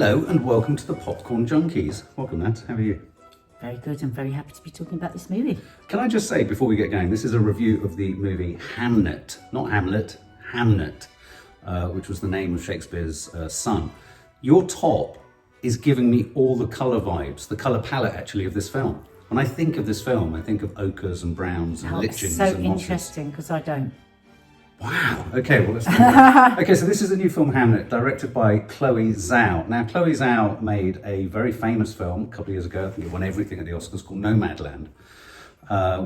Hello and welcome to the Popcorn Junkies. Welcome, Nat. How are you? Very good. I'm very happy to be talking about this movie. Can I just say, before we get going, this is a review of the movie Hamnet. Not Hamlet, Hamnet, which was the name of Shakespeare's son. Your top is giving me all the colour vibes, the colour palette actually of this film. When I think of this film, I think of ochres and browns and lichens so and mosses. interesting, because I don't. Wow. Okay, well, let's okay, so this is the new film Hamnet, directed by Chloé Zhao. Now, Chloé Zhao made a very famous film a couple of years ago. I think it won everything at the Oscars, called Nomadland,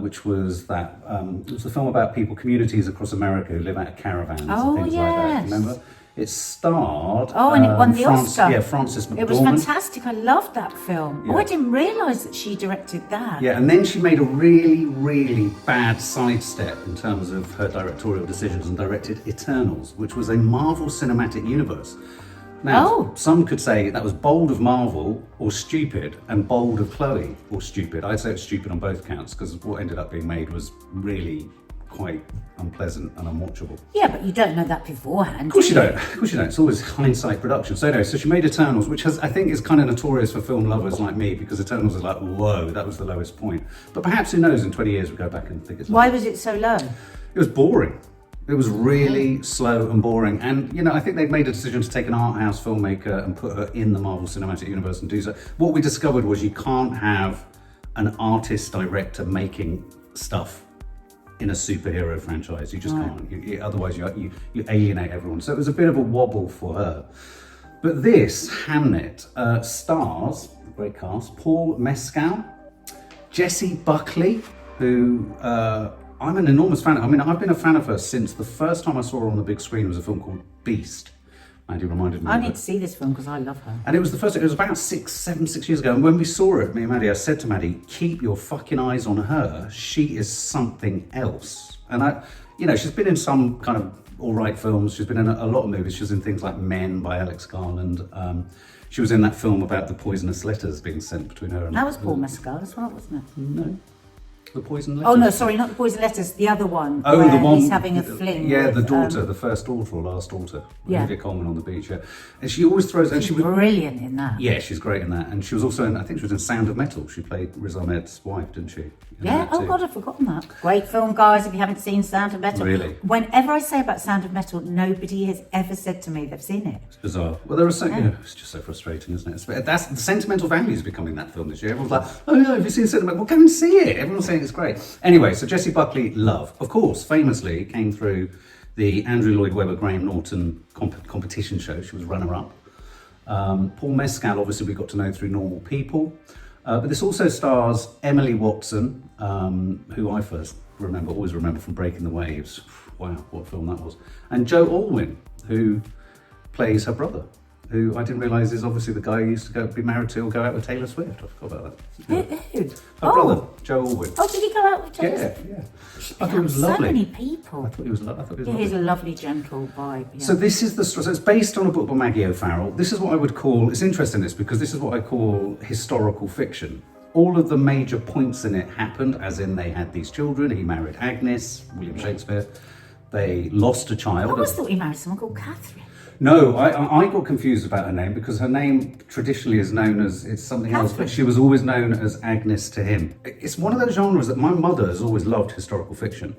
which was it was a film about communities across America who live out of caravans and things like that. Remember? It starred... and it won the Oscar. Yeah, Frances McDormand. It was fantastic. I loved that film. Yeah. Oh, I didn't realise that she directed that. Yeah, and then she made a really, really bad sidestep in terms of her directorial decisions and directed Eternals, which was a Marvel Cinematic Universe. Now, some could say that was bold of Marvel or stupid, and bold of Chloe or stupid. I'd say it's stupid on both counts, because what ended up being made was really quite unpleasant and unwatchable. Yeah, but you don't know that beforehand. Of course you don't. Of course you don't. It's always hindsight production. So anyway, so she made Eternals, which I think is kind of notorious for film lovers like me, because Eternals is like, whoa, that was the lowest point. But perhaps, who knows, in 20 years we'll go back and think it's... Why was it so low? It was boring. It was really slow and boring. And, you know, I think they'd made a decision to take an art house filmmaker and put her in the Marvel Cinematic Universe and do so. What we discovered was you can't have an artist director making stuff in a superhero franchise. You just can't. Otherwise you alienate everyone. So it was a bit of a wobble for her. But this, Hamnet, stars, a great cast, Paul Mescal, Jessie, Buckley, who I'm an enormous fan of. I mean, I've been a fan of her since the first time I saw her on the big screen was a film called Beast. Andy reminded me I need to see this film because I love her. And it was about 6 years ago. And when we saw it, me and Maddie, I said to Maddie, keep your fucking eyes on her. She is something else. And she's been in some kind of all right films. She's been in a lot of movies. She was in things like Men by Alex Garland. She was in that film about the poisonous letters being sent between her and... That was Paul Mescal as well, wasn't it? No. The Poison Letters? Oh, no, sorry, not the Poison Letters, the other one. Oh, the one... He's having a fling. Yeah, with, the daughter, the first daughter or last daughter. Yeah. Olivia Colman on the beach, yeah. And she always throws... She's brilliant in that. Yeah, she's great in that. And she was also in, I think she was in Sound of Metal. She played Riz Ahmed's wife, didn't she? Yeah, oh God, I've forgotten that. Great film, guys, if you haven't seen Sound of Metal. Really? Whenever I say about Sound of Metal, nobody has ever said to me they've seen it. It's bizarre. Well, there are so, it's just so frustrating, isn't it? That's the sentimental value is becoming that film this year. Everyone's like, oh yeah, have you seen Sound of Metal? Well, go and see it. Everyone's saying it's great. Anyway, so Jessie Buckley, love. Of course, famously came through the Andrew Lloyd Webber, Graham Norton competition show. She was runner-up. Paul Mescal, obviously, we got to know through Normal People. But this also stars Emily Watson, who I always remember from Breaking the Waves. Wow, what a film that was. And Joe Alwyn, who plays her brother, who I didn't realise is obviously the guy who used to be married to or go out with Taylor Swift. I forgot about that. Who? Her brother, Joe Alwyn. Oh, did he go out with Taylor Swift? Yeah. I thought it was lovely. So many people. I thought he was lovely. He's a lovely, gentle vibe. Yeah. So this is so it's based on a book by Maggie O'Farrell. This is what I would call, it's interesting this, because this is what I call historical fiction. All of the major points in it happened, as in they had these children, he married Agnes, William Shakespeare, they lost a child. I always thought he married someone called Catherine. No, I got confused about her name, because her name traditionally is known as, it's something else, but she was always known as Agnes to him. It's one of those genres that my mother has always loved, historical fiction.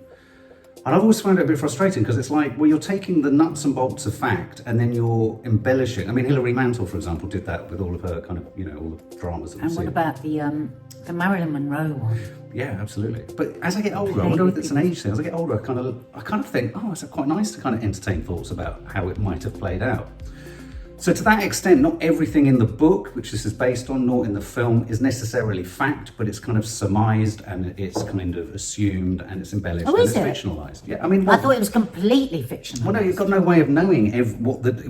And I've always found it a bit frustrating, because it's like, well, you're taking the nuts and bolts of fact and then you're embellishing. I mean, Hilary Mantel, for example, did that with all of her kind of, all the dramas that we've seen. And what about the Marilyn Monroe one? Yeah, absolutely. But as I get older, I wonder if it's an age thing. As I get older, I kind of think, oh, it's quite nice to kind of entertain thoughts about how it might have played out. So to that extent, not everything in the book, which this is based on, nor in the film, is necessarily fact, but it's kind of surmised and it's kind of assumed and it's embellished and it's fictionalised. Yeah, I mean, I thought it was completely fictional. Well, no, you've got no way of knowing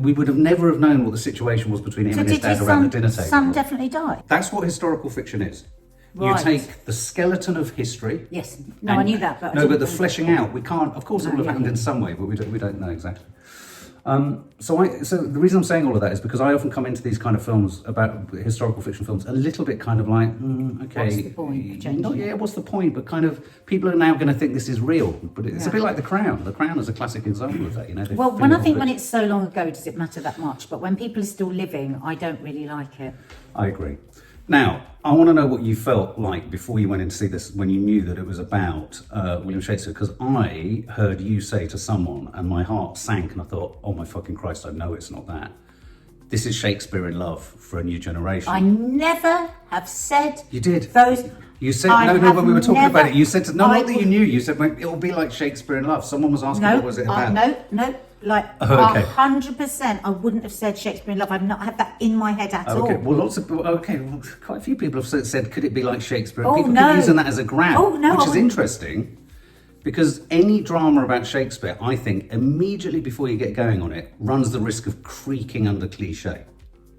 we would have never have known what the situation was between him and his dad around the dinner table. His son definitely died. That's what historical fiction is. Right. You take the skeleton of history. Yes. No, I knew that. But but the fleshing out, we can't. Of course, it will have happened in some way, but we don't know exactly. So the reason I'm saying all of that is because I often come into these kind of films about historical fiction films a little bit kind of like, okay, What's the point of changing it? what's the point? But kind of people are now going to think this is real. But it's a bit like The Crown. The Crown is a classic example of that. You know. Well, when it's so long ago, does it matter that much? But when people are still living, I don't really like it. I agree. Now, I want to know what you felt like before you went in to see this, when you knew that it was about William Shakespeare, because I heard you say to someone, and my heart sank, and I thought, oh my fucking Christ, I know it's not that. This is Shakespeare in love for a new generation. I never have said You did. those. You said, I no, when we were talking never- about it, you said, no, I not that you knew, you said, well, it'll be like Shakespeare in love. Someone was asking, No, what was it about? no, like Oh, okay. 100%. I wouldn't have said Shakespeare in love. I've not had that in my head at all. Okay, well, quite a few people have said, could it be like Shakespeare? And Oh, people no. keep using that as a grab, Oh, no, which I is wouldn't. interesting, because any drama about Shakespeare, I think, immediately before you get going on it, runs the risk of creaking under cliche.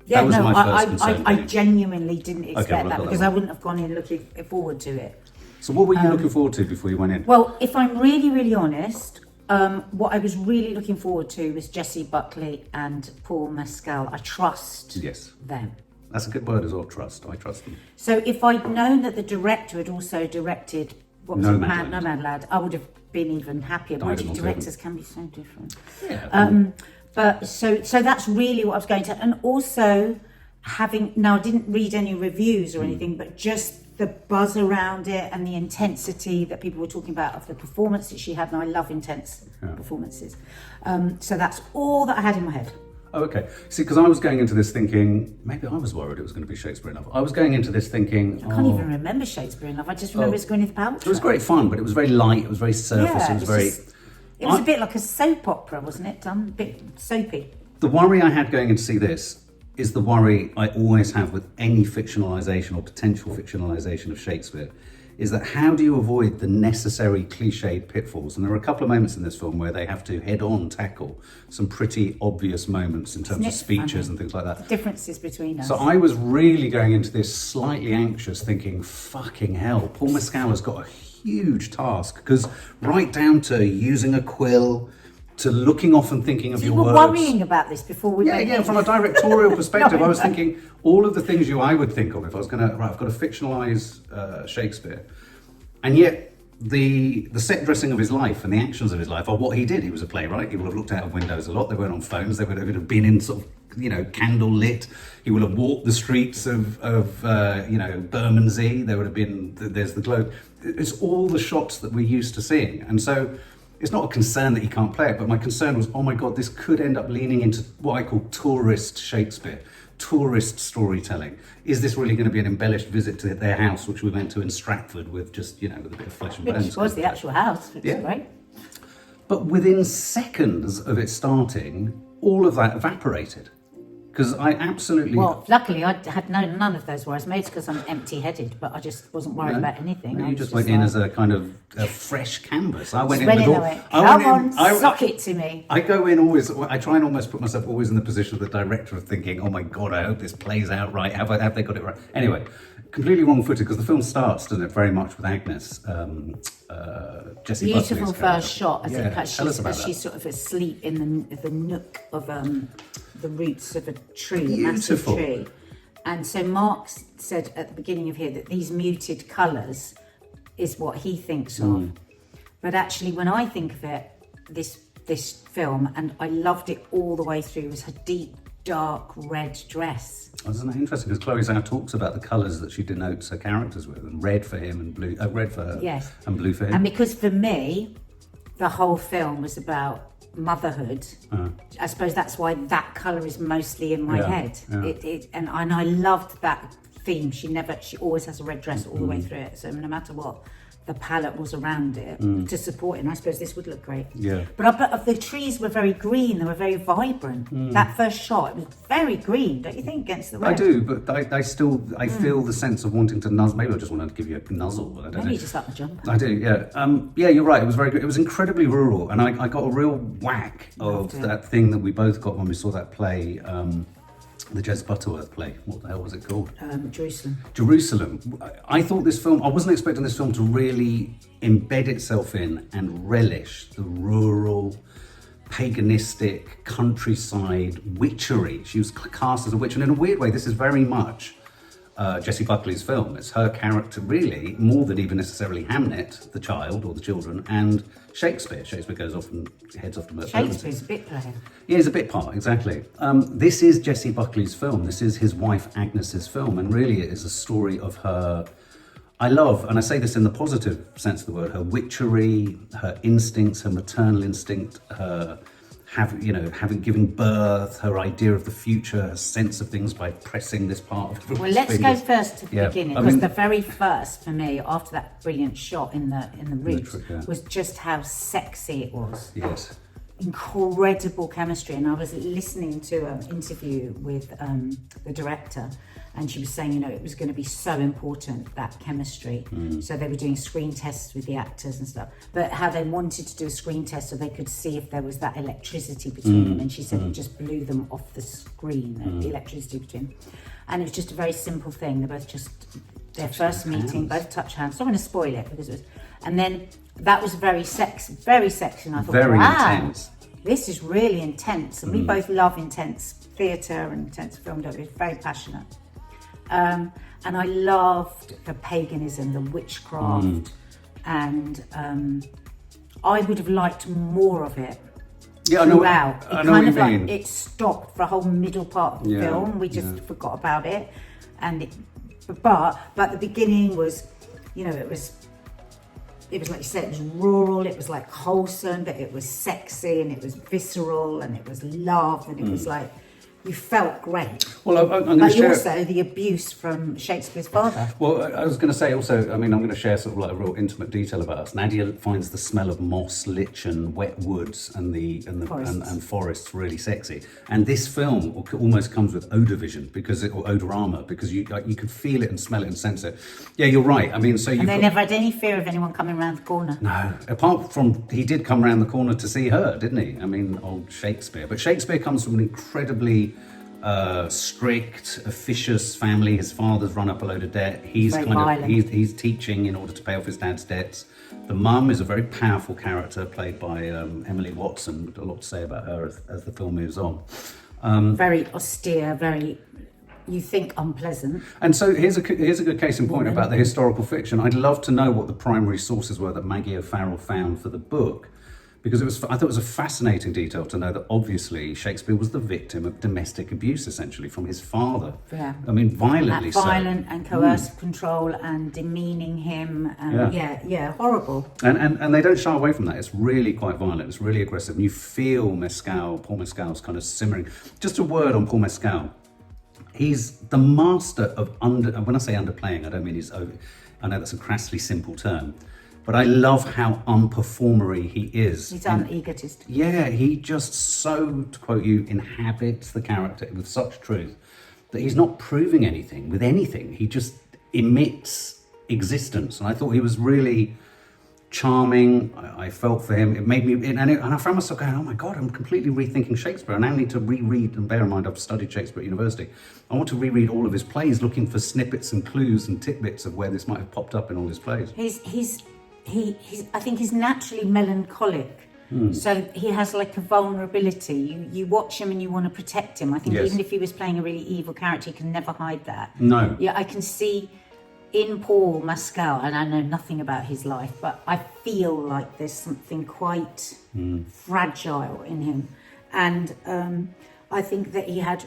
Yeah, that was no, my first concern. I genunuely didn't expect well, I've that got because that I one. wouldn't have gone in looking forward to it. So what were you looking forward to before you went in? Well, if I'm really, really honest, what I was really looking forward to was Jessie, Buckley and Paul Mescal. I trust Yes. them. That's a good word as well, trust. I trust them. So if I'd known that the director had also directed Nomadland. Nomadland, I would have been even happier. Died Mind in you, Autumn. directors can be so different. Yeah. But so that's really what I was going to, and also I didn't read any reviews or anything, but just the buzz around it and the intensity that people were talking about of the performance that she had, and I love intense performances. So that's all that I had in my head. Oh, okay. See, because I was going into this thinking, maybe I was worried it was going to be Shakespeare in love. I was going into this thinking, I can't even remember Shakespeare in Love. I just remember it's Gwyneth Paltrow. It was great fun, but it was very light, it was very surface, it was very... It was a bit like a soap opera, wasn't it? Done a bit soapy. The worry I had going in to see this is the worry I always have with any fictionalisation or potential fictionalisation of Shakespeare, is that how do you avoid the necessary cliched pitfalls? And there are a couple of moments in this film where they have to head-on tackle some pretty obvious moments in terms Isn't of it speeches funny? and things like that. The differences between us. So I was really going into this slightly anxious, thinking, fucking hell, Paul Mescal has got a huge task, because right down to using a quill, to looking off and thinking of So your you were words. worrying about this before we went Yeah, in. from a directorial perspective, No, I was no. thinking all of the things I would think of if I was going to, I've got to fictionalise Shakespeare. And yet the set dressing of his life and the actions of his life are what he did. He was a playwright. He would have looked out of windows a lot. They weren't on phones. They would have been in sort of, candle lit. He would have walked the streets of Bermondsey. There would have been, there's the Globe. It's all the shots that we're used to seeing. And so it's not a concern that he can't play it, but my concern was, oh my God, this could end up leaning into what I call tourist Shakespeare, tourist storytelling. Is this really going to be an embellished visit to their house, which we went to in Stratford with just, with a bit of flesh and bones? Which was the actual house, which is great. But within seconds of it starting, all of that evaporated. Because I absolutely... Well, luckily I had none of those worries, maybe because I'm empty-headed, but I just wasn't worried about anything. No, I you was just went in like, as a kind of a fresh canvas. I went in went with in, all... I went, I went come in- on, sock it to me. I go in always, I try and almost put myself always in the position of the director of thinking, oh my God, I hope this plays out right. Have they got it right? Anyway, completely wrong-footed, because the film starts, doesn't it, very much with Agnes, Jessie Beautiful Buckley's first character. shot, Yeah, tell us about she's that. sort of asleep in the nook of the roots of a tree, a massive Beautiful. tree. And so Mark said at the beginning of here that these muted colours is what he thinks of. But actually, when I think of it, this film, and I loved it all the way through, was her deep, dark red dress. Isn't that interesting? Because Chloé Zhao talks about the colours that she denotes her characters with, and red for him and blue, red for her, Yes. and blue for him. And because for me, the whole film was about motherhood. I suppose that's why that colour is mostly in my Yeah, head. yeah. And I loved that theme. She always has a red dress all the way through it. So no matter what, the palette was around it to support it. And I suppose this would look great. Yeah. But the trees were very green. They were very vibrant. That first shot, it was very green, don't you think, against the red? I do, but I still feel the sense of wanting to nuzzle. Maybe I just wanted to give you a nuzzle, but I don't Maybe know. you just like the jumper. I do, yeah. Yeah, you're right. It was very good. It was incredibly rural, and I got a real whack of Loved it. that thing that we both got when we saw that play, the Jez Butterworth play. What the hell was it called? Jerusalem. I thought this film, I wasn't expecting this film to really embed itself in and relish the rural, paganistic countryside witchery. She was cast as a witch, and in a weird way, this is very much Jessie Buckley's film. It's her character, really, more than even necessarily Hamnet, the child or the children, and Shakespeare. Shakespeare goes off and heads off to Mercury. Shakespeare's a bit player. Yeah, he's a bit part, exactly. This is Jessie Buckley's film. This is his wife Agnes's film, and really it is a story of her. I love, and I say this in the positive sense of the word, her witchery, her instincts, her maternal instinct, her having given birth, her idea of the future, her sense of things by pressing this part of Well, let's go first to the beginning, because I mean, the very first for me, after that brilliant shot in the roof, was just how sexy it was. Yes. Incredible chemistry, and I was listening to an interview with the director, and she was saying, it was going to be so important, that chemistry. So they were doing screen tests with the actors and stuff, but how they wanted to do a screen test so they could see if there was that electricity between them, and she said it just blew them off the screen, the electricity between them. And it was just a very simple thing. They both just, their first meeting, both touch hands. So I'm going to spoil it, because it was, and then that was very sexy, and I thought, very wow, intense. This is really intense, and we both love intense theatre and intense film, don't we? Very passionate. And I loved the paganism, the witchcraft, and I would have liked more of it throughout. I know what you mean. It stopped for the whole middle part of the film. We just forgot about it, and but the beginning was, it was like you said, it was rural, it was like wholesome, but it was sexy, and it was visceral, and it was love, and it was like, you felt great. Well, I'm going but to share also the abuse from Shakespeare's father. Well, I was going to say also, I'm going to share sort of like a real intimate detail about us. Nadia finds the smell of moss, lichen, wet woods, and forests really sexy. And this film almost comes with odor vision, or odorama, because you could feel it and smell it and sense it. Yeah, you're right. I mean, and they never had any fear of anyone coming around the corner. No, apart from he did come around the corner to see her, didn't he? I mean, old Shakespeare. But Shakespeare comes from an incredibly strict, officious family. His father's run up a load of debt. He's he's teaching in order to pay off his dad's debts. The mum is a very powerful character played by Emily Watson. With a lot to say about her as the film moves on. Very austere, very, you think, unpleasant. And so here's a good case in point about the historical fiction. I'd love to know what the primary sources were that Maggie O'Farrell found for the book, because I thought it was a fascinating detail to know that obviously Shakespeare was the victim of domestic abuse, essentially, from his father. Yeah. I mean, violently so. Violent and coercive control and demeaning him. And horrible. And they don't shy away from that. It's really quite violent. It's really aggressive. And you feel Paul Mescal's kind of simmering. Just a word on Paul Mescal. He's the master of when I say underplaying, I don't mean I know that's a crassly simple term, but I love how unperformery he is. He's an egotist. Yeah, he just so, to quote you, inhabits the character with such truth that he's not proving anything with anything. He just emits existence. And I thought he was really charming. I felt for him. It made me, and I found myself going, oh my God, I'm completely rethinking Shakespeare. I now need to reread, and bear in mind I've studied Shakespeare at university. I want to reread all of his plays, looking for snippets and clues and tidbits of where this might have popped up in all his plays. I think he's naturally melancholic. So he has like a vulnerability. You watch him and you want to protect him. I think even if he was playing a really evil character, he can never hide that. No. Yeah, I can see in Paul Mescal, and I know nothing about his life, but I feel like there's something quite fragile in him. And I think that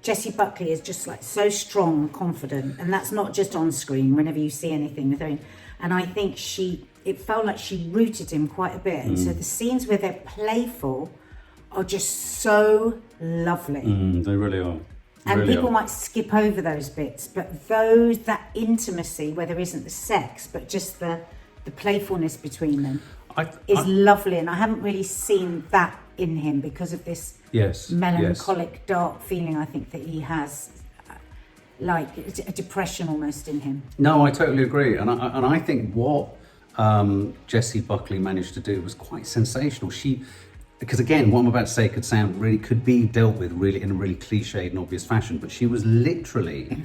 Jessie Buckley is just like so strong and confident, and that's not just on screen, whenever you see anything with her. And I think it felt like she rooted him quite a bit. And so the scenes where they're playful are just so lovely. They really are. And people might skip over those bits, but that intimacy where there isn't the sex, but just the playfulness between them is lovely. And I haven't really seen that in him because of this melancholic, dark feeling I think that he has, like a depression almost in him. No, I totally agree. And I think what Jessie Buckley managed to do was quite sensational. Because again, what I'm about to say could be dealt with really in a really cliched and obvious fashion, but she was literally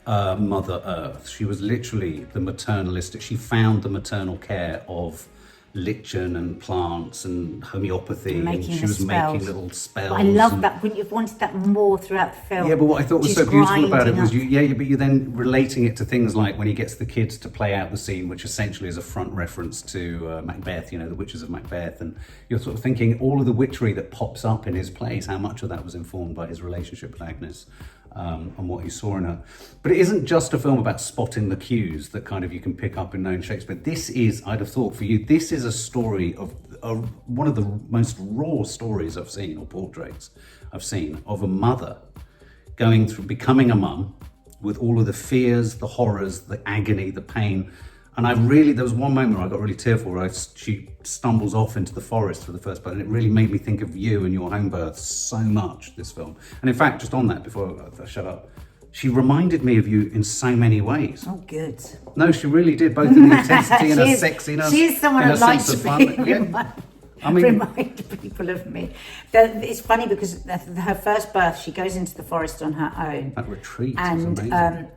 Mother Earth. She was literally the maternalistic. She found the maternal care of lichen and plants and homeopathy, and Making she was spells. making little spells. But I love and- that. Wouldn't you have wanted that more throughout the film? Yeah, but what I thought was She's so beautiful about it grinding was up. but you're then relating it to things like when he gets the kids to play out the scene, which essentially is a front reference to Macbeth, the witches of Macbeth, and you're sort of thinking all of the witchery that pops up in his plays, how much of that was informed by his relationship with Agnes. And what he saw in her. But it isn't just a film about spotting the cues that kind of you can pick up in knowing Shakespeare. This is, I'd have thought for you, this is a story of one of the most raw stories I've seen, or portraits I've seen, of a mother going through, becoming a mum with all of the fears, the horrors, the agony, the pain. And there was one moment where I got really tearful where she stumbles off into the forest for the first part, and it really made me think of you and your home birth so much, this film. And in fact, just on that, before I shut up, she reminded me of you in so many ways. Oh, good. No, she really did, both in the intensity and her sexiness. She is someone and that her likes sense to of be fun. Yeah. remind people of me. It's funny because her first birth, she goes into the forest on her own. That retreat and, is amazing.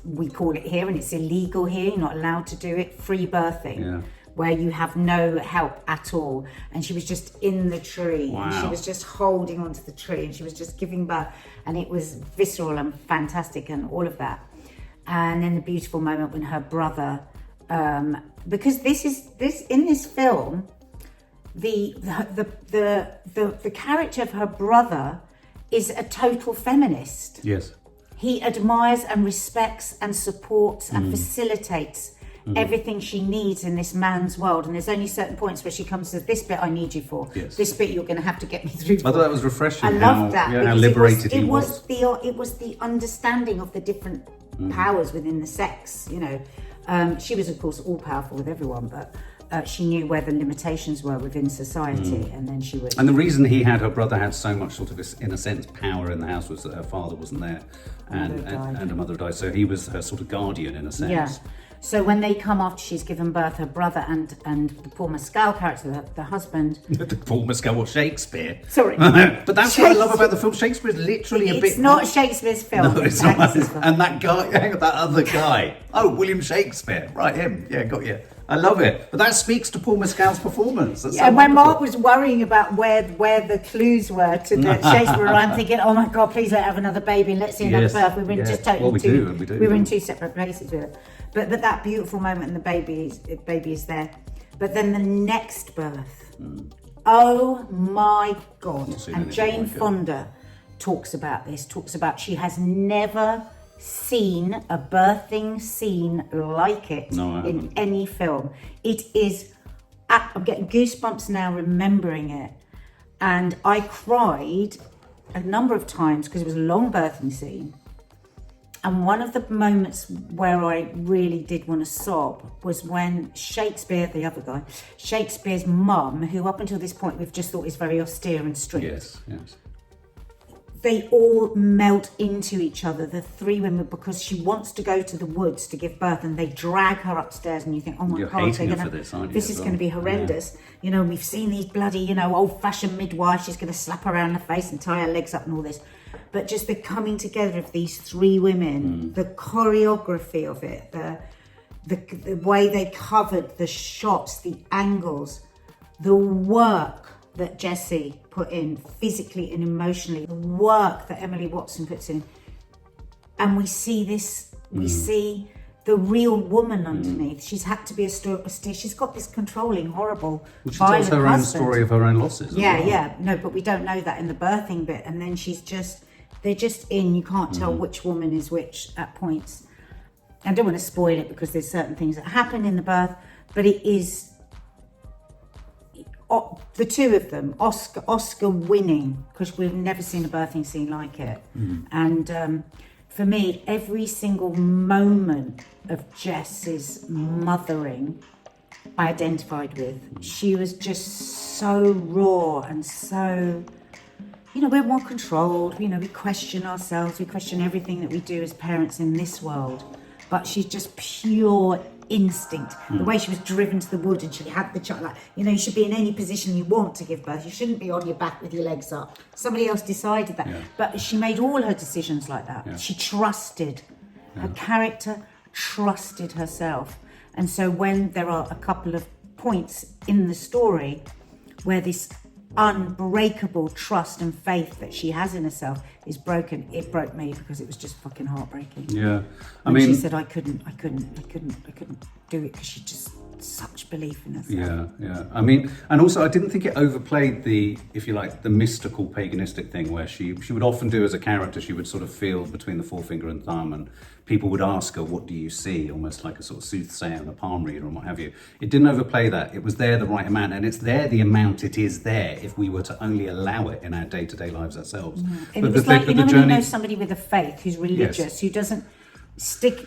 We call it here, and it's illegal here, you're not allowed to do it, free birthing. Yeah. Where you have no help at all. And she was just in the tree. Wow. And she was just holding onto the tree, and she was just giving birth. And it was visceral and fantastic and all of that. And then the beautiful moment when her brother, because in this film, the character of her brother is a total feminist. Yes. He admires and respects and supports and facilitates everything she needs in this man's world. And there's only certain points where she comes to this bit I need you for. Yes. This bit you're going to have to get me through. I thought that was refreshing. I loved that. How because liberated it was the understanding of the different powers within the sex. She was of course all powerful with everyone, but she knew where the limitations were within society, and then she would. And the reason her brother had so much sort of, in a sense, power in the house was that her father wasn't there, and her mother died. So he was her sort of guardian in a sense. Yeah. So when they come after she's given birth, her brother and the Paul Mescal character, the husband. The Paul Mescal or Shakespeare. Sorry. But that's what I love about the film. Shakespeare is literally a bit. It's not Shakespeare's film. No, it's not. And that guy, that other guy. Oh, William Shakespeare. Right, him. Yeah, got you. I love it. But that speaks to Paul Mescal's performance. That's so when wonderful. Mark was worrying about where the clues were to the Shakespeare, I'm thinking, oh my God, please let her have another baby. Let's see another birth. We were in just totally we were in two separate places with it. But that beautiful moment, and the baby is there. But then the next birth, oh my God! And Jane Fonda talks about she has never seen a birthing scene like it in any film. It is, I'm getting goosebumps now remembering it, and I cried a number of times because it was a long birthing scene. And one of the moments where I really did want to sob was when Shakespeare, the other guy, Shakespeare's mum, who up until this point we've just thought is very austere and strict. Yes. They all melt into each other, the three women, because she wants to go to the woods to give birth, and they drag her upstairs, and you think, oh my God, this is going to be horrendous. Yeah. We've seen these bloody, old-fashioned midwives. She's going to slap her around the face and tie her legs up and all this. But just the coming together of these three women, the choreography of it, the way they covered the shots, the angles, the work that Jessie put in physically and emotionally, the work that Emily Watson puts in. And we see this, we see the real woman underneath. She's had to be she's got this controlling, horrible, she tells her own story of her own losses. Yeah. No, but we don't know that in the birthing bit. And then they're just in, you can't tell which woman is which at points. I don't want to spoil it because there's certain things that happen in the birth, but it is the two of them, Oscar winning, because we've never seen a birthing scene like it. And for me, every single moment of Jess's mothering I identified with. She was just so raw and so, we're more controlled, we question ourselves, we question everything that we do as parents in this world, but she's just pure instinct. The way she was driven to the wood and she had the child, you should be in any position you want to give birth. You shouldn't be on your back with your legs up. Somebody else decided that. But she made all her decisions like that. She trusted her character, trusted herself. And so when there are a couple of points in the story where this unbreakable trust and faith that she has in herself is broken. It broke me because it was just fucking heartbreaking. Yeah, She said I couldn't do it because she just such belief in herself. Yeah. I mean, and also I didn't think it overplayed the, if you like, the mystical paganistic thing where she would often do as a character, she would sort of feel between the forefinger and thumb, and people would ask her, what do you see? Almost like a sort of soothsayer and a palm reader and what have you. It didn't overplay that. It was there the right amount, and it's there the amount it is there if we were to only allow it in our day-to-day lives ourselves. It was like, when you know somebody with a faith who's religious, who doesn't stick,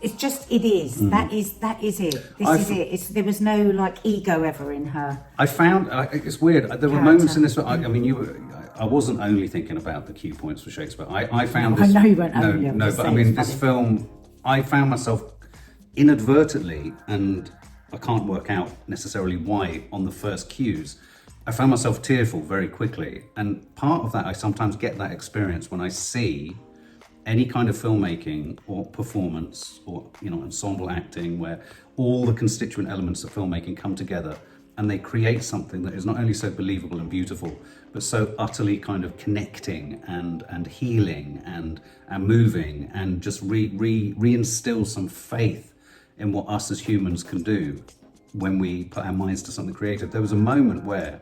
it's just, it is. That is it. This is it. There was no like ego ever in her. I found, it's weird, there were moments in this, I mean, I wasn't only thinking about the key points for Shakespeare. I found this. I know you weren't only. No, but I mean, this film, I found myself inadvertently, and I can't work out necessarily why on the first cues, I found myself tearful very quickly. And part of that, I sometimes get that experience when I see any kind of filmmaking or performance or, ensemble acting where all the constituent elements of filmmaking come together and they create something that is not only so believable and beautiful, but so utterly kind of connecting and healing and moving, and just reinstill some faith in what us as humans can do when we put our minds to something creative. There was a moment where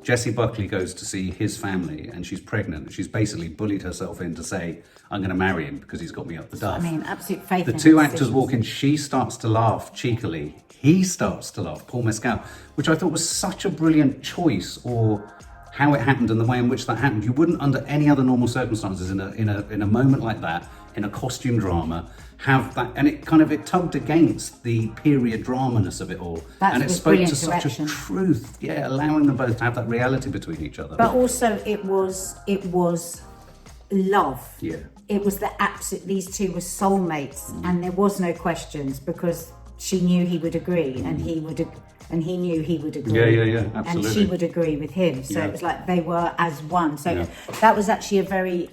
Jessie Buckley goes to see his family and she's pregnant. She's basically bullied herself in to say, I'm going to marry him because he's got me up the duff. I mean, absolute faith. The two actors walk in, she starts to laugh cheekily. He starts to laugh, Paul Mescal, which I thought was such a brilliant choice, or how it happened and the way in which that happened. You wouldn't, under any other normal circumstances, in a moment like that, in a costume drama, have that, and it tugged against the period dramaness of it all. And it spoke to such a truth, allowing them both to have that reality between each other. But also it was love. Yeah. It was these two were soulmates, and there was no questions, because she knew he would agree, and he knew he would agree. Yeah, absolutely. And she would agree with him. So it was like they were as one. So that was actually a very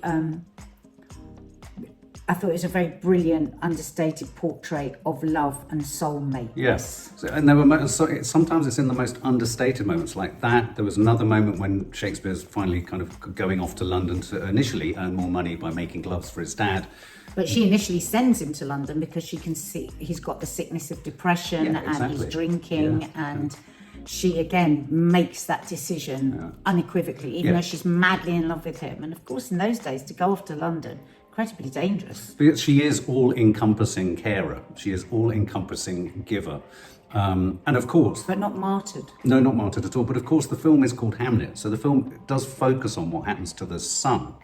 I thought it was a very brilliant, understated portrait of love and soulmate. Yes, and there were sometimes it's in the most understated moments like that. There was another moment when Shakespeare's finally kind of going off to London to initially earn more money by making gloves for his dad. But she initially sends him to London because she can see he's got the sickness of depression and he's drinking, and she again makes that decision unequivocally, even though she's madly in love with him. And of course, in those days, to go off to London, incredibly dangerous. Because she is all-encompassing carer. She is all-encompassing giver. And of course... But not martyred. No, not martyred at all. But of course, the film is called Hamnet. So the film does focus on what happens to the son,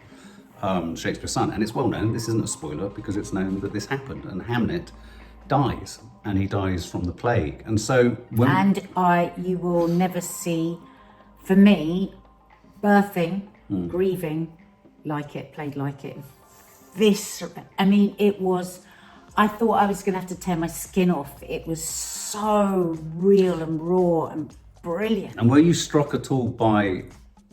Shakespeare's son. And it's well known, this isn't a spoiler, because it's known that this happened. And Hamnet dies, and he dies from the plague. And so... you will never see, for me, birthing, grieving, played like it. I thought I was going to have to tear my skin off. It was so real and raw and brilliant. And were you struck at all by,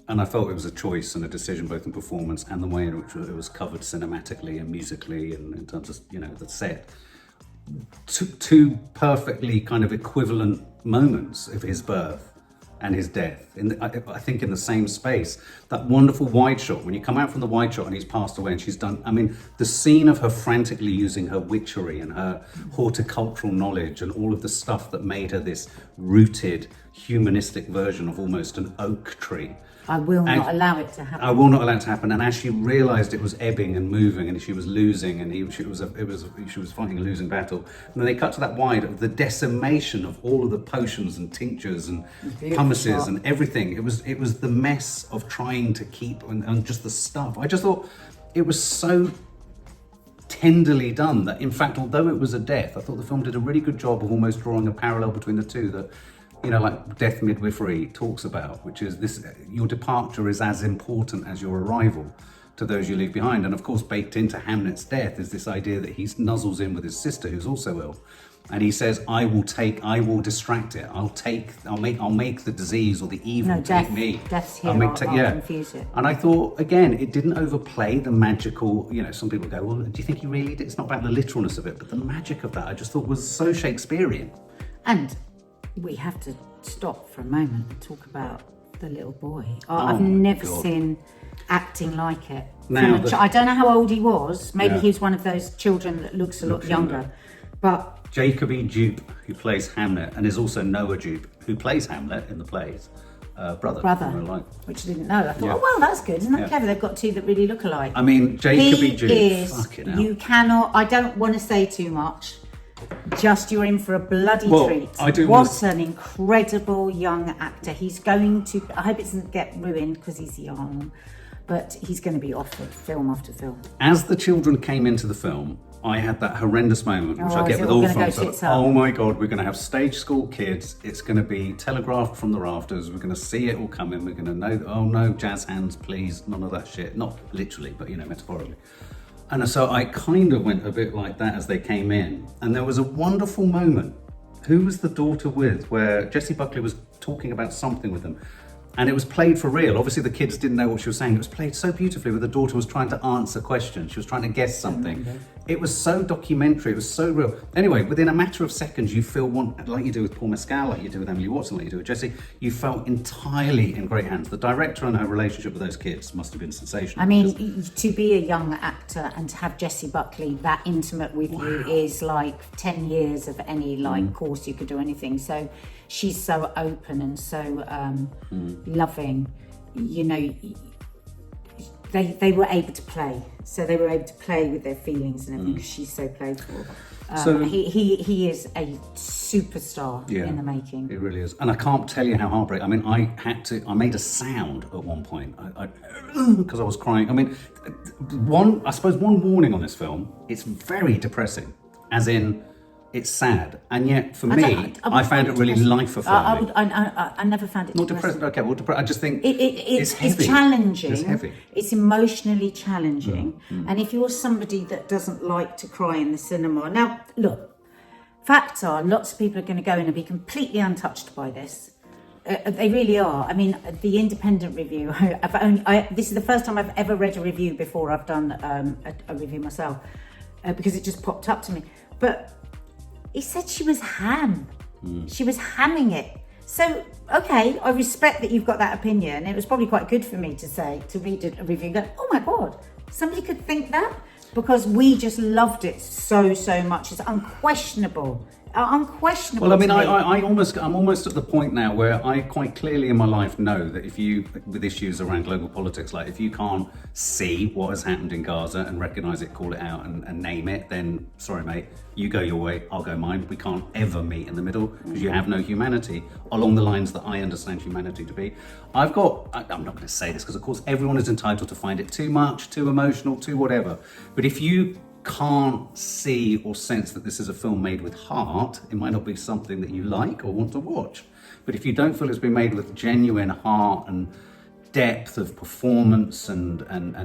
and I felt it was a choice and a decision both in performance and the way in which it was covered cinematically and musically and in terms of, the set, two perfectly kind of equivalent moments of his birth and his death, I think in the same space. That wonderful wide shot, when you come out from the wide shot and he's passed away and she's done, the scene of her frantically using her witchery and her horticultural knowledge and all of the stuff that made her this rooted, humanistic version of almost an oak tree. I will not allow it to happen. I will not allow it to happen. And as she realised it was ebbing and moving and she was losing and she was fighting a losing battle, and then they cut to that wide of the decimation of all of the potions and tinctures and pummices and everything. It was the mess of trying to keep and just the stuff. I just thought it was so tenderly done that, in fact, although it was a death, I thought the film did a really good job of almost drawing a parallel between the two that, like Death Midwifery talks about, which is this: your departure is as important as your arrival to those you leave behind. And of course, baked into Hamnet's death is this idea that he nuzzles in with his sister, who's also ill, and he says, "I will distract it. I'll make the disease or the evil take me. Death's here. I'll confuse it." And I thought, again, it didn't overplay the magical. Some people go, "Well, do you think he really did?" It's not about the literalness of it, but the magic of that I just thought was so Shakespearean. And We have to stop for a moment and talk about the little boy. Oh I've my never God. seen acting like it. Now I don't know how old he was. Maybe Yeah. he was one of those children that looks a lot younger. But Jacoby Dupe, who plays Hamnet, and is also Noah Dupe, who plays Hamlet in the plays, brother. in real life. which I didn't know. I thought, Yeah. oh well, that's good. Isn't that Yeah. clever? They've got two that really look alike. I mean, Jacoby He Dupe, is. fucking hell. You cannot. I don't want to say too much. Just you're in for a bloody Well, treat. I do What wanna- an incredible young actor. He's going to. I hope it doesn't get ruined because he's young, but he's going to be offered film after film. As the children came into the film, I had that horrendous moment, which Oh, I is get it with all all gonna go films. tits up? Oh my God, we're going to have stage school kids. It's going to be telegraphed from the rafters. We're going to see it all coming. We're going to know, oh no, jazz hands, please. None of that shit. Not literally, but metaphorically. And so I kind of went a bit like that as they came in. And there was a wonderful moment. Who was the daughter with? Where Jessie Buckley was talking about something with them. And it was played for real. Obviously, the kids didn't know what she was saying. It was played so beautifully where the daughter was trying to answer questions. She was trying to guess something. It was so documentary. It was so real. Anyway, within a matter of seconds, you feel like you do with Paul Mescal, like you do with Emily Watson, like you do with Jessie. You felt entirely in great hands. The director and her relationship with those kids must have been sensational. I mean, to be a young actor and to have Jessie Buckley that intimate with you is like 10 years of any course you could do anything. So she's so open and so loving. You know, they were able to play. So they were able to play with their feelings and everything because she's so playful. So- he is a superstar in the making. It really is. And I can't tell you how heartbreaking. I mean, I made a sound at one point because I was crying. I mean, I suppose one warning on this film, it's very depressing, as in it's sad. And yet for me, I found it really life-affirming. I never found it Not depressing. depressed. Okay, well, I just think It's heavy. challenging. It's heavy. It's emotionally challenging. And if you're somebody that doesn't like to cry in the cinema, now look, facts are lots of people are going to go in and be completely untouched by this. They really are. I mean, the independent review. This is the first time I've ever read a review before I've done a review myself because it just popped up to me. But he said she was ham. She was hamming it. So, okay, I respect that you've got that opinion. It was probably quite good for me to read a review and go, oh my God, somebody could think that? Because we just loved it so much. It's unquestionable. Unquestionable. Well, I mean, to me. I'm almost at the point now where I quite clearly in my life know that if you, with issues around global politics, like if you can't see what has happened in Gaza and recognise it, call it out and name it, then sorry, mate, you go your way, I'll go mine. We can't ever meet in the middle because you have no humanity along the lines that I understand humanity to be. I'm not going to say this because, of course, everyone is entitled to find it too much, too emotional, too whatever. But if you can't see or sense that this is a film made with heart, it might not be something that you like or want to watch. But if you don't feel it's been made with genuine heart and depth of performance and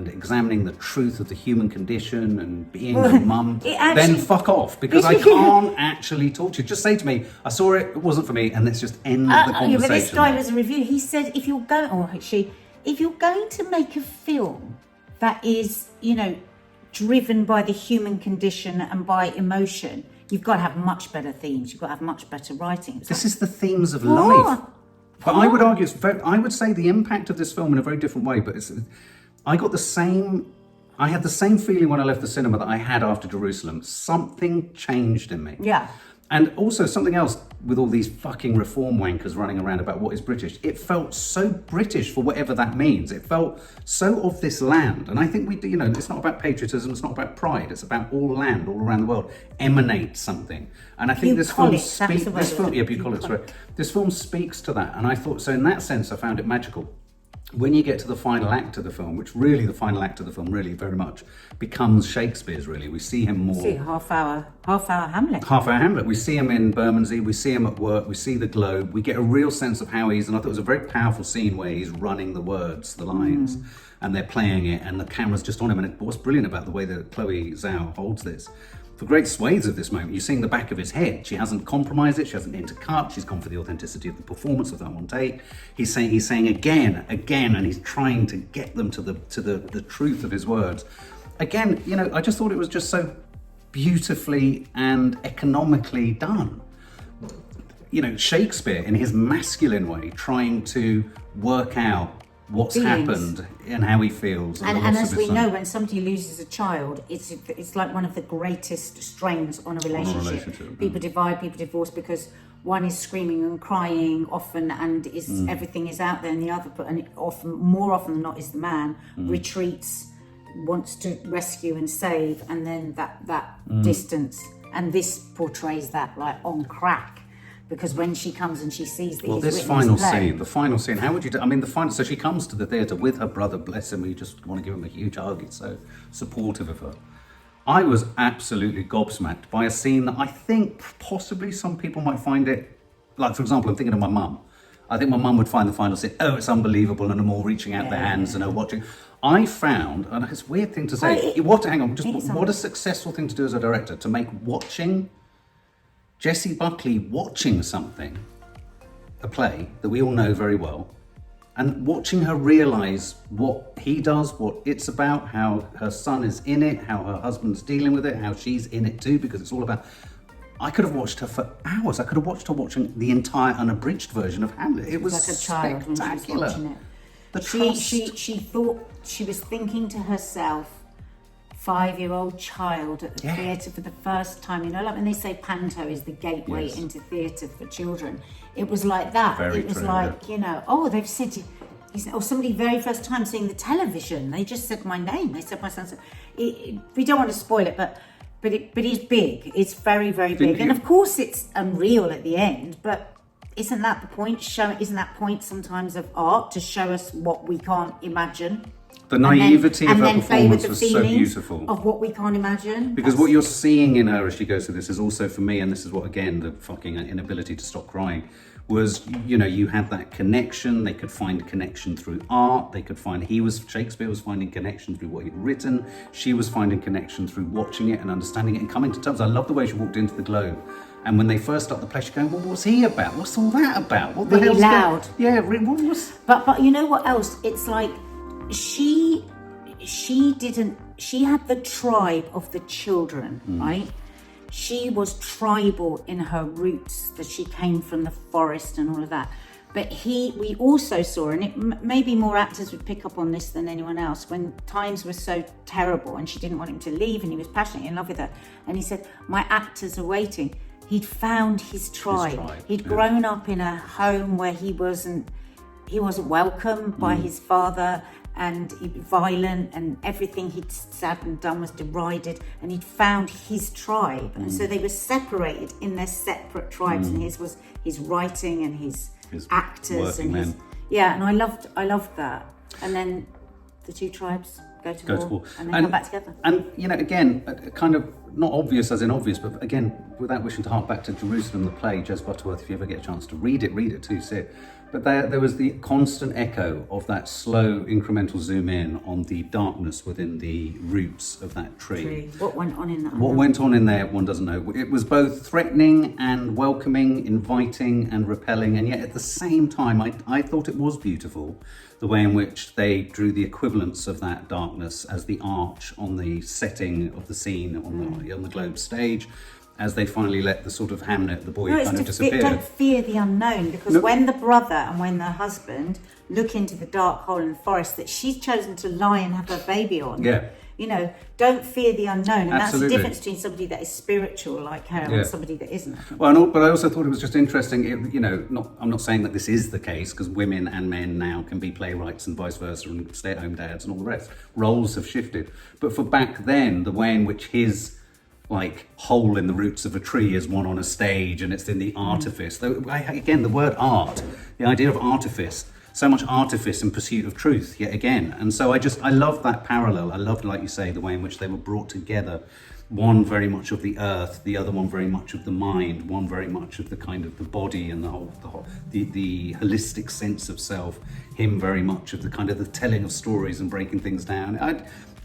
examining the truth of the human condition and being a mum, then fuck off, because I can't actually talk to you. Just say to me, I saw it, it wasn't for me, and let's just end the conversation. But this guy was a review. He said if you're going to make a film that is, driven by the human condition and by emotion, you've got to have much better themes. You've got to have much better writing. This is the themes of life. But I would argue, I would say the impact of this film in a very different way. But I had the same feeling when I left the cinema that I had after Jerusalem. Something changed in me. Yeah. And also something else with all these fucking reform wankers running around about what is British. It felt so British for whatever that means. It felt so of this land. And I think it's not about patriotism, it's not about pride. It's about all land, all around the world, emanates something. And I think this film speaks to that. And I thought, so in that sense, I found it magical. When you get to the final act of the film, which really the final act of the film really very much becomes Shakespeare's, really. We see him more... See, half hour Hamlet. Half hour Hamlet. We see him in Bermondsey, we see him at work, we see the Globe. We get a real sense of how and I thought it was a very powerful scene where he's running the words, the lines, and they're playing it, and the camera's just on him. And what's brilliant about the way that Chloé Zhao holds this, for great swathes of this moment, you're seeing the back of his head. She hasn't compromised it, she hasn't intercut, she's gone for the authenticity of the performance of that one take. He's saying again, and he's trying to get them to the truth of his words. Again, I just thought it was just so beautifully and economically done. Shakespeare in his masculine way trying to work out what's Feelings. happened and how he feels. And the loss as of we his son. know, when somebody loses a child, it's like one of the greatest strains on a relationship. People divide, people divorce because one is screaming and crying often, and everything is out there, and the other, and more often than not, is the man retreats, wants to rescue and save, and then that distance. And this portrays that like on crack. Because when she comes and she sees that the final scene, how would you do? I mean, so she comes to the theatre with her brother, bless him, we just want to give him a huge hug, he's so supportive of her. I was absolutely gobsmacked by a scene that I think possibly some people might find it, like for example, I'm thinking of my mum. I think my mum would find the final scene, oh, it's unbelievable, and them all reaching out their hands and her watching. I found, and it's a weird thing to say, what a successful thing to do as a director, to make watching Jessie Buckley watching something, a play that we all know very well, and watching her realise what he does, what it's about, how her son is in it, how her husband's dealing with it, how she's in it too, because it's all about... I could have watched her for hours. I could have watched her watching the entire unabridged version of Hamlet. It was like a child spectacular. When she was watching it. She thought, she was thinking to herself, 5-year-old child at the theatre for the first time, like when they say panto is the gateway into theatre for children, it was like that. It was like, they've said, or somebody very first time seeing the television, they just said my name, they said my son's. We don't want to spoil it, but it's big, it's very, very big, and of course it's unreal at the end, but isn't that the point? Isn't that point sometimes of art, to show us what we can't imagine? The naivety of her performance was so beautiful. Of what we can't imagine. Because what you're seeing in her as she goes through this is also, for me, and this is what, again, the fucking inability to stop crying, was, you had that connection. They could find connection through art. Shakespeare was finding connection through what he'd written. She was finding connection through watching it and understanding it and coming to terms. I love the way she walked into the Globe. And when they first start the play, she's going, well, what's he about? What's all that about? What the really loud. What was... But you know what else? It's like, she had the tribe of the children, right? She was tribal in her roots, that she came from the forest and all of that. But we also saw, and maybe more actors would pick up on this than anyone else, when times were so terrible and she didn't want him to leave and he was passionately in love with her. And he said, my actors are waiting. He'd found his tribe. He'd grown up in a home where he wasn't welcomed by his father, and he'd be violent, and everything he'd said and done was derided, and he'd found his tribe. And so they were separated in their separate tribes, and his was his writing and his actors and his... Yeah, and I loved that. And then the two tribes go to war and then come back together. And, again, kind of not obvious as in obvious, but again, without wishing to hark back to Jerusalem, the play, Jez Butterworth, if you ever get a chance to read it too, see it. But there was the constant echo of that slow incremental zoom in on the darkness within the roots of that tree. What went on in that? What went on in there, one doesn't know. It was both threatening and welcoming, inviting and repelling, and yet at the same time, I thought it was beautiful, the way in which they drew the equivalents of that darkness as the arch on the setting of the scene on the Globe stage, as they finally let the sort of Hamnet, the boy, kind of disappear. Don't fear the unknown, because when the brother and when the husband look into the dark hole in the forest that she's chosen to lie and have her baby on, don't fear the unknown. And that's the difference between somebody that is spiritual like her and somebody that isn't. Well, but I also thought it was just interesting, I'm not saying that this is the case, because women and men now can be playwrights and vice versa, and stay-at-home dads and all the rest. Roles have shifted. But for back then, the way in which his hole in the roots of a tree is one on a stage, and it's in the artifice. Though, again, the word art, the idea of artifice, so much artifice in pursuit of truth, yet again. And so I love that parallel. I loved, like you say, the way in which they were brought together. One very much of the earth, the other one very much of the mind, one very much of the kind of the body and the holistic sense of self, him very much of the kind of the telling of stories and breaking things down.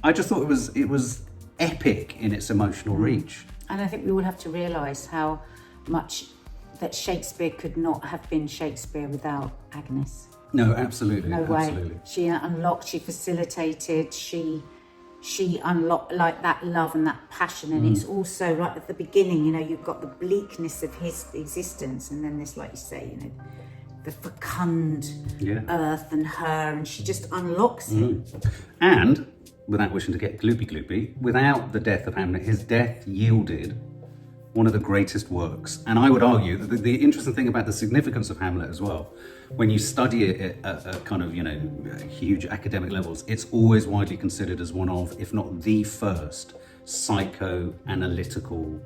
I just thought it was epic in its emotional reach. And I think we all have to realise how much that Shakespeare could not have been Shakespeare without Agnes. No, absolutely. No absolutely. way. She unlocked, she facilitated, she she unlocked like that love and that passion, and it's also right at the beginning, you know, you've got the bleakness of his existence, and then this, like you say, you know, the fecund earth and her, and she just unlocks him. And without wishing to get gloopy, without the death of Hamnet, his death yielded one of the greatest works. And I would argue that the interesting thing about the significance of Hamlet as well, when you study it at kind of, you know, huge academic levels, it's always widely considered as one of, if not the first, psychoanalytical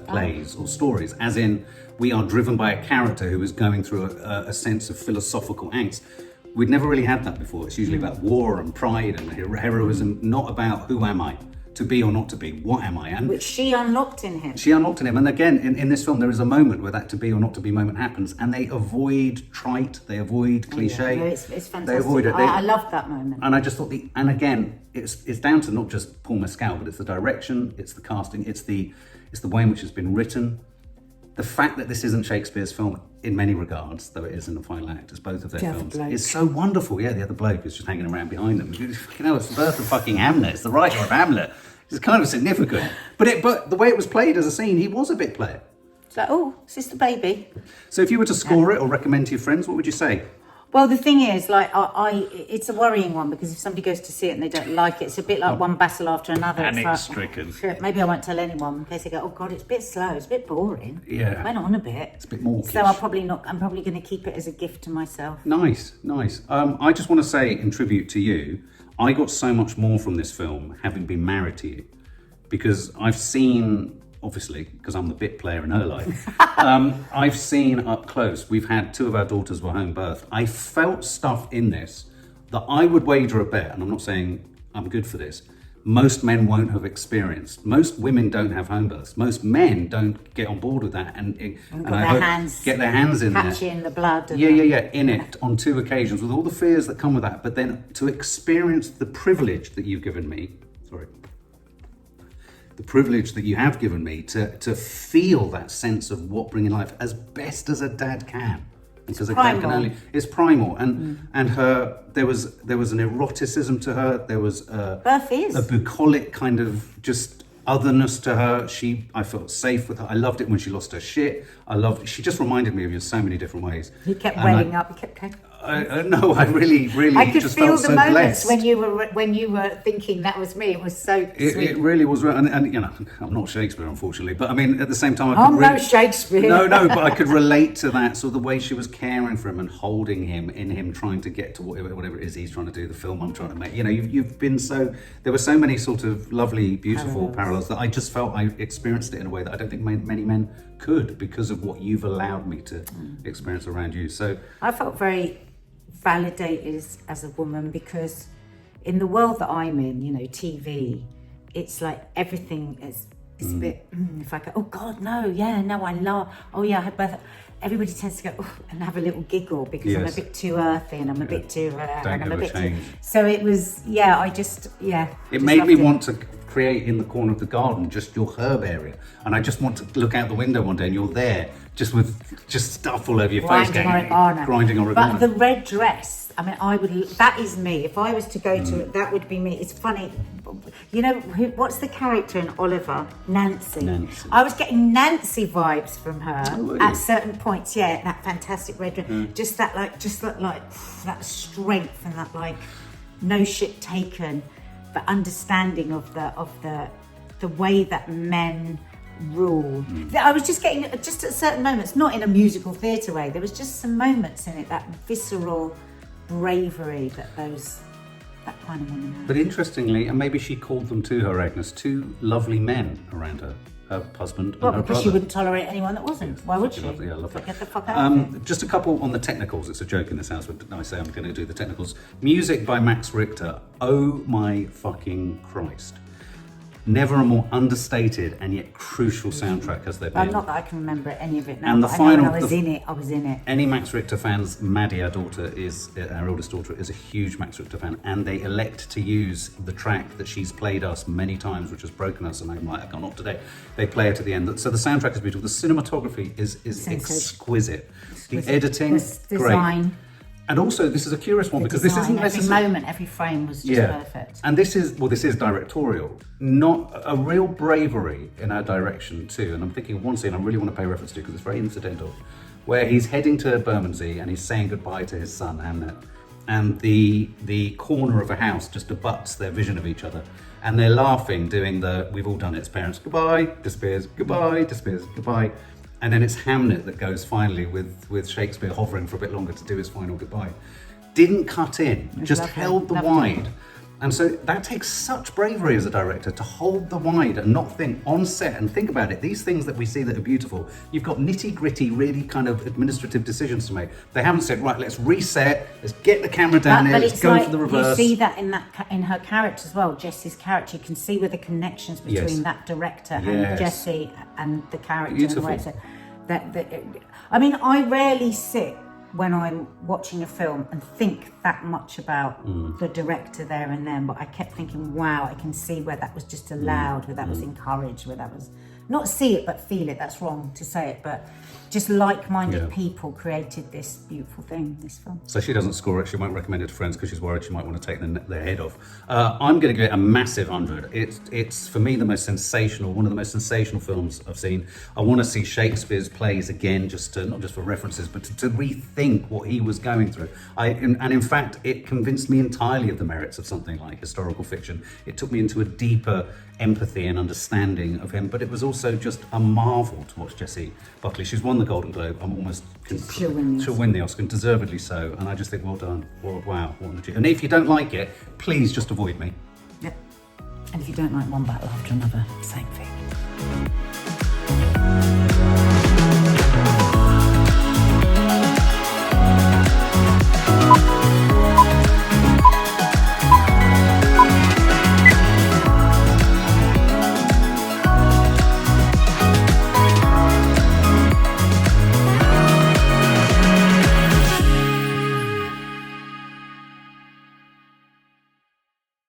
plays or stories, as in we are driven by a character who is going through a sense of philosophical angst. We'd never really had that before. It's usually about war and pride and heroism, not about who am I, to be or not to be, what am I? And which she unlocked in him. She unlocked in him. And again, in this film, there is a moment where that to be or not to be moment happens, and they avoid trite, they avoid cliche. Yeah, no, it's fantastic. They avoid it. I loved that moment. And I just thought, and again, it's down to not just Paul Mescal, but it's the direction, it's the casting, it's the way in which it's been written. The fact that this isn't Shakespeare's film in many regards, though it is in the final act, as both of their films, is so wonderful. Yeah, the other bloke is just hanging around behind them. You know, it's the birth of fucking Hamlet. It's the writer of Hamlet. It's kind of significant. But the way it was played as a scene, he was a bit player. It's like, oh, sister baby. So if you were to score it or recommend to your friends, what would you say? Well, the thing is, like, it's a worrying one, because if somebody goes to see it and they don't like it, it's a bit like one battle after another. Panic-stricken. Like, maybe I won't tell anyone in case they go, oh God, it's a bit slow, it's a bit boring. Yeah. It went on a bit. It's a bit mawkish. So I'm probably going to keep it as a gift to myself. Nice. I just want to say, in tribute to you, I got so much more from this film having been married to you, because I've seen, obviously, because I'm the bit player in her life, I've seen up close, we've had 2 of our daughters were home birth. I felt stuff in this that I would wager a bet, and I'm not saying I'm good for this, most men won't have experienced. Most women don't have home births. Most men don't get on board with that and get their hands in there. Catching the blood. In it on 2 occasions, with all the fears that come with that. But then to experience the privilege that you've given me, the privilege that you have given me to feel that sense of what bringing life as best as a dad can. Because a dad can only, it's primal, and her there was an eroticism to her. There was a bucolic kind of just otherness to her. I felt safe with her. I loved it when she lost her shit. She just reminded me of you in so many different ways. You kept welling up. You kept going. No, I really I could just feel felt the so moments blessed. when you were thinking that was me. It was so sweet. It really was, and you know, I'm not Shakespeare, unfortunately, but I mean, at the same time, I'm no Shakespeare. No, but I could relate to that. So the way she was caring for him and holding him, in him trying to get to whatever it is he's trying to do, the film I'm trying to make. You know, you've been so. There were so many sort of lovely, beautiful parallels that I just felt I experienced it in a way that I don't think many men could, because of what you've allowed me to experience around you. So I felt very validated as a woman, because in the world that I'm in, you know, TV, it's like everything is a bit, if I go, oh God, I love, I had birth. Everybody tends to go and have a little giggle, because I'm a bit too earthy and I'm a bit too, so it was, It made me want to create in the corner of the garden just your herb area, and I just want to look out the window one day and you're there just with stuff all over your face, grinding oregano. But the red dress, I mean, that is me. If I was to go to it, that would be me. It's funny, you know, what's the character in Oliver? Nancy. I was getting Nancy vibes from her at certain points. Yeah, that fantastic red dress, just that that strength and that like no shit taken, but understanding of the way that men rule. I was just getting, just at certain moments, not in a musical theatre way, there was just some moments in it, that visceral bravery that kind of woman had. But interestingly, and maybe she called them to her, Agnes, 2 lovely men around her husband and her brother. Because she wouldn't tolerate anyone that wasn't. Why would she? Yeah, I love that. Get the fuck out of it. Just a couple on the technicals. It's a joke in this house when I say I'm going to do the technicals. Music by Max Richter. Oh my fucking Christ. Never a more understated and yet crucial soundtrack has there been. Not that I can remember any of it now, and the but final, I was in it. Any Max Richter fans, Maddie, our daughter, our oldest daughter, is a huge Max Richter fan, and they elect to use the track that she's played us many times, which has broken us, and I'm like, I can't, not today. They play it to the end. So the soundtrack is beautiful. The cinematography is exquisite. The editing, the design. great. And also, this is a curious one because this isn't every necessarily... moment, every frame was just perfect. And this is directorial, not a real bravery in our direction too. And I'm thinking of one scene I really want to pay reference to because it's very incidental, where he's heading to Bermondsey and he's saying goodbye to his son, Hamnet. And the corner of a house just abuts their vision of each other. And they're laughing, doing we've all done it as parents, goodbye, disappears, goodbye. And then it's Hamnet that goes finally with Shakespeare hovering for a bit longer to do his final goodbye. Didn't cut in, just held the wide. And so that takes such bravery as a director to hold the wide and not think on set and think about it. These things that we see that are beautiful, you've got nitty gritty, really kind of administrative decisions to make. They haven't said, right, let's reset, let's get the camera down there, let's go for the reverse. You see that in her character as well, Jessie's character. You can see where the connections between that director and Jessie and the character. Beautiful. And the way I mean, I rarely sit when I'm watching a film and think that much about the director there and then, but I kept thinking, wow, I can see where that was just allowed, where that was encouraged, where that was, not see it but feel it, that's wrong to say it, but just like-minded people created this beautiful thing, this film. So she doesn't score it, she won't recommend it to friends because she's worried she might want to take their head off. I'm going to give it a massive 100. It's for me, one of the most sensational films I've seen. I want to see Shakespeare's plays again, not just for references, but to rethink what he was going through. And in fact, it convinced me entirely of the merits of something like historical fiction. It took me into a deeper empathy and understanding of him, but it was also just a marvel to watch Jessie Buckley. She's won the Golden Globe. I'm almost she'll win the Oscar, and deservedly so. And I just think, well done. Wow, what an achievement. And if you don't like it, please just avoid me. Yep. And if you don't like one battle after another, same thing.